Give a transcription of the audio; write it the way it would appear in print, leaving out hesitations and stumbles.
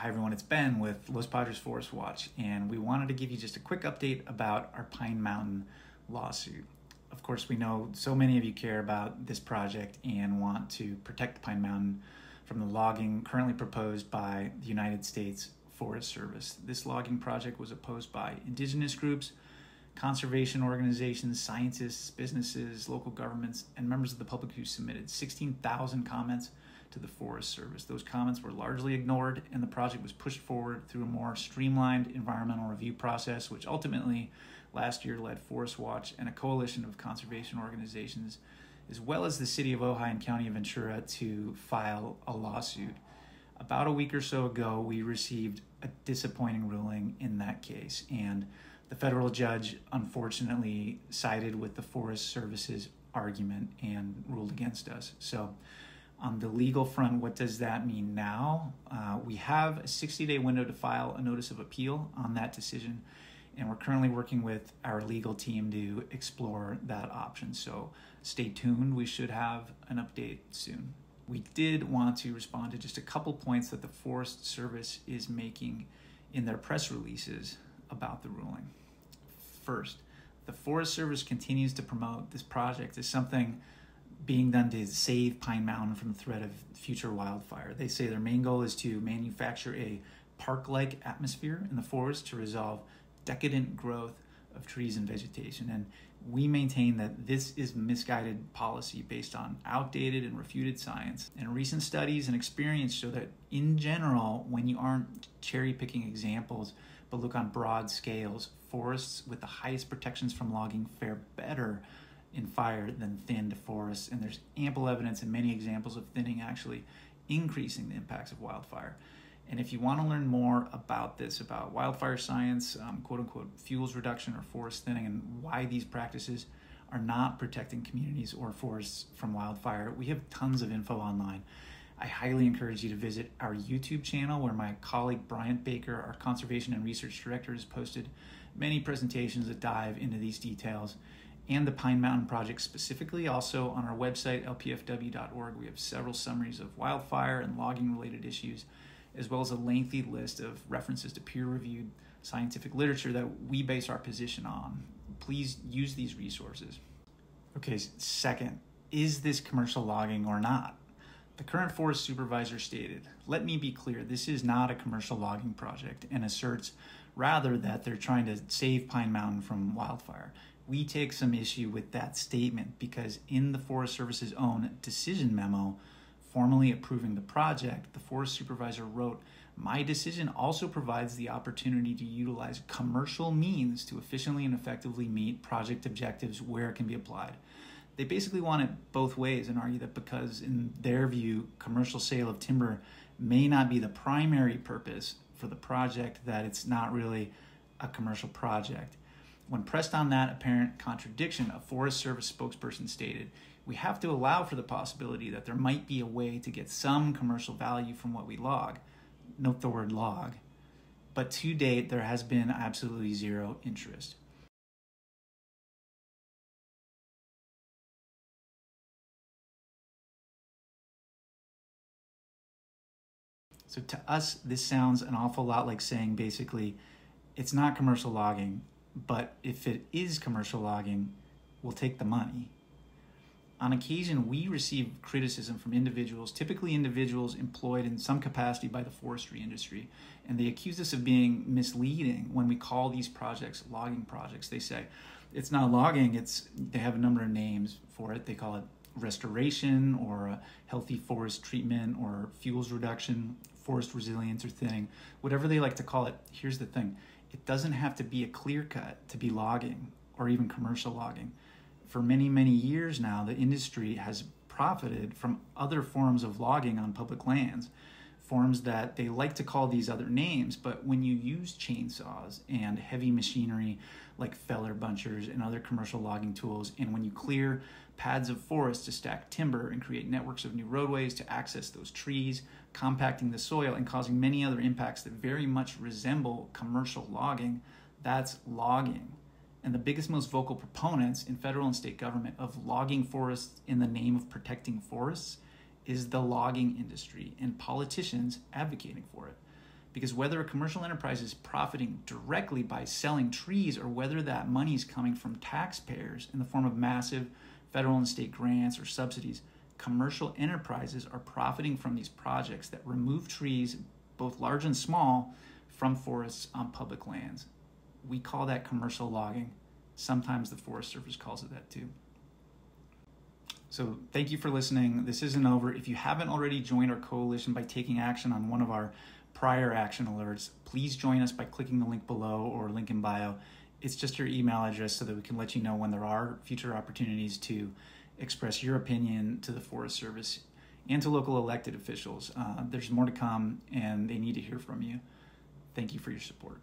Hi everyone, it's Ben with Los Padres Forest Watch, and we wanted to give you just a quick update about our Pine Mountain lawsuit. Of course, we know so many of you care about this project and want to protect Pine Mountain from the logging currently proposed by the United States Forest Service. This logging project was opposed by indigenous groups, conservation organizations, scientists, businesses, local governments, and members of the public who submitted 16,000 comments to the Forest Service. Those comments were largely ignored, and the project was pushed forward through a more streamlined environmental review process, which ultimately last year led Forest Watch and a coalition of conservation organizations, as well as the city of Ojai and county of Ventura, to file a lawsuit. About a week or so ago, we received a disappointing ruling in that case, and the federal judge unfortunately sided with the Forest Service's argument and ruled against us. So on the legal front, what does that mean now? We have a 60-day window to file a notice of appeal on that decision, and we're currently working with our legal team to explore that option. So stay tuned. We should have an update soon. We did want to respond to just a couple points that the Forest Service is making in their press releases about the ruling. First, the Forest Service continues to promote this project as something being done to save Pine Mountain from the threat of future wildfire. They say their main goal is to manufacture a park-like atmosphere in the forest to resolve decadent growth of trees and vegetation. And we maintain that this is misguided policy based on outdated and refuted science. And recent studies and experience show that in general, when you aren't cherry-picking examples, but look on broad scales, forests with the highest protections from logging fare better in fire than thinned forests, and there's ample evidence and many examples of thinning actually increasing the impacts of wildfire. And if you want to learn more about this, about wildfire science, quote-unquote fuels reduction or forest thinning, and why these practices are not protecting communities or forests from wildfire, we have tons of info online. I highly encourage you to visit our YouTube channel, where my colleague Bryant Baker, our Conservation and Research Director, has posted many presentations that dive into these details, and the Pine Mountain Project specifically. Also on our website, lpfw.org, we have several summaries of wildfire and logging-related issues, as well as a lengthy list of references to peer-reviewed scientific literature that we base our position on. Please use these resources. Okay, second, is this commercial logging or not? The current forest supervisor stated, "Let me be clear, this is not a commercial logging project," and asserts rather that they're trying to save Pine Mountain from wildfire. We take some issue with that statement because in the Forest Service's own decision memo formally approving the project, the forest supervisor wrote, "My decision also provides the opportunity to utilize commercial means to efficiently and effectively meet project objectives where it can be applied." They basically want it both ways and argue that because in their view, commercial sale of timber may not be the primary purpose for the project, that it's not really a commercial project. When pressed on that apparent contradiction, a Forest Service spokesperson stated, "We have to allow for the possibility that there might be a way to get some commercial value from what we log." Note the word log. But to date, there has been absolutely zero interest. So to us, this sounds an awful lot like saying basically, it's not commercial logging, but if it is commercial logging, we'll take the money. On occasion, we receive criticism from individuals, typically individuals employed in some capacity by the forestry industry, and they accuse us of being misleading when we call these projects logging projects. They say, it's not logging, they have a number of names for it. They call it restoration or a healthy forest treatment or fuels reduction, forest resilience or thinning, whatever they like to call it. Here's the thing. It doesn't have to be a clear cut to be logging or even commercial logging. For many, many years now, the industry has profited from other forms of logging on public lands, forms that they like to call these other names, but when you use chainsaws and heavy machinery like feller bunchers and other commercial logging tools, and when you clear pads of forest to stack timber and create networks of new roadways to access those trees, compacting the soil and causing many other impacts that very much resemble commercial logging, that's logging. And the biggest, most vocal proponents in federal and state government of logging forests in the name of protecting forests is the logging industry and politicians advocating for it. Because whether a commercial enterprise is profiting directly by selling trees or whether that money is coming from taxpayers in the form of massive federal and state grants or subsidies, commercial enterprises are profiting from these projects that remove trees, both large and small, from forests on public lands. We call that commercial logging. Sometimes the Forest Service calls it that too. So thank you for listening. This isn't over. If you haven't already joined our coalition by taking action on one of our prior action alerts, please join us by clicking the link below or link in bio. It's just your email address so that we can let you know when there are future opportunities to express your opinion to the Forest Service and to local elected officials. There's more to come, and they need to hear from you. Thank you for your support.